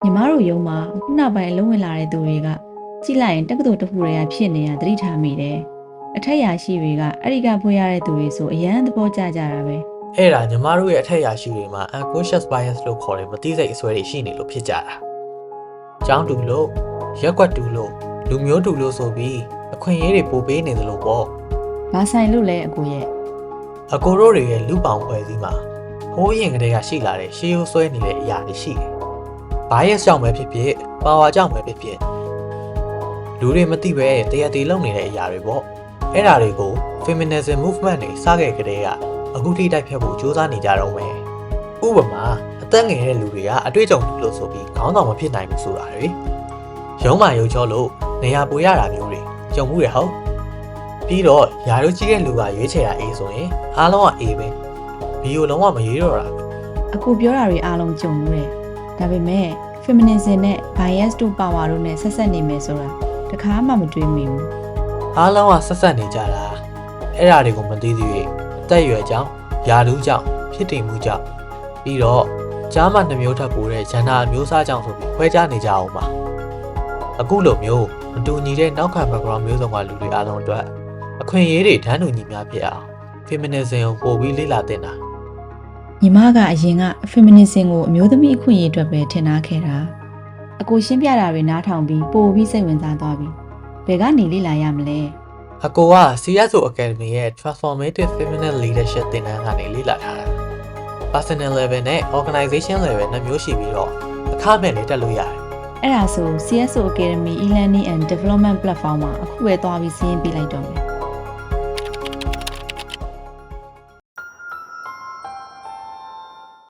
ညီမတို့ရုံးမှာခုနောက်ပိုင်းလုံးဝင်လာတဲ့သူတွေကကြည့်လိုက်ရင်တက္ကသိုလ်တစ်ခုတည်းကဖြစ်နေတာသတိထားမိတယ်။အထက်ရာရှိတွေကအဲ့ဒီကဖွေရတဲ့သူတွေဆိုအရန်သဘောကျကြတာပဲ အဲ့ဒါညီမတို့ရဲ့အထက်ရာရှိတွေမှာ unconscious bias လို့ခေါ်တဲ့မသိစိတ်အစွဲတွေရှိနေလို့ဖြစ်ကြတာ။ကျောင်းတူလို့ရက်ကွက်တူလို့လူမျိုးတူလို့ဆိုပြီးအခွင့်အရေးတွေပိုပေးနေသလိုပေါ့ ။ဘာဆိုင်လို့လဲအကိုရဲ့ အကိုတို့တွေရဲ့လူပောင်ဖွဲ့စည်းမှာဟိုးရင်ကတည်းကရှိလာတဲ့ရှေးရိုးဆွဲနေတဲ့အရာတွေရှိတယ်။ bias ကြောင့်ပဲဖြစ်ဖြစ် power ကြောင့်ပဲဖြစ်ဖြစ်လူတွေမသိပဲတရားတည်လုံနေတဲ့အရာတွေပေါ့။အဲ့ဒါတွေကို feminism movement တွေစခဲ့ကြတဲ့ကအခုထိတိုက်ဖြတ်ဖို့ကြိုးစားနေကြတော့မယ်။ဥပမာအသက်ငယ်တဲ့လူတွေကအတွေ့အကြုံလို့ဆိုပြီးခေါင်းဆောင်မဖြစ်နိုင်ဘူးဆိုတာတွေရုံးမှရုံချောလို့နေရာပိုရတာမျိုးတွေကြုံမှုရဟုတ်ပြီးတော့ယာတို့ကြီးတဲ့လူကရွေးချယ်တာအေးဆိုရင်အားလုံးကအေးပဲဘီယိုလုံးဝမရွေးတော့တာ ။အကိုပြောတာတွေအားလုံးကြုံမှုတယ်။ဒါပေမဲ့ feminism နဲ့ bias တို့ power တို့နဲ့ဆက်ဆက်နေမယ်ဆိုတာတခါမှမတွေးမိဘူး အားလုံးကဆက်ဆက်နေကြတာအဲ့ဒါတွေကိုမသိသေးရင်အသက်အရွယ်ကြောင့်ယာလူကြောင့်ဖြစ်တည်မှုကြောင့်ပြီးတော့ကြားမှနှမျိုးထပ်ပိုးတဲ့ဂျန်နာအမျိုးအစားကြောင့်ဆိုပြီးခွဲခြားနေကြအောင်ပါအခုလိုမျိုးမတူညီတဲ့နောက်ခံ background မျိုးစုံကလူတွေအားလုံးအတွက်အခွင့်အရေးတွေတန်းတူညီမျှဖြစ်အောင် feminism ကိုပို့ပြီးလေ့လာသင့်တာ ။ညီမကအရင်က feminism ကိုအမျိုးသမီးအခွင့်အရေးအတွက်ပဲထင်ထားခဲ့တာ။အကိုရှင်းပြတာတွေနားထောင်ပြီးပို့ပြီးစိတ်ဝင်စားသွားပြီ။ဘယ်ကနေလေ့လာရမလဲ။ အကိုက CSO Academy ရဲ့ Transformative Feminine Leadership သင်တန်းကနေလေ့လာထားတာ Personal level နဲ့ Organization level နှစ်မျိုးရှိပြီးတော့အခမဲ့လေးတက်လို့ရတယ် အဲ့ဒါဆို CSO Academy e-learning and development platform မှာအခုပဲသွားပြီးစီးရင်ပြလိုက်တော့မယ်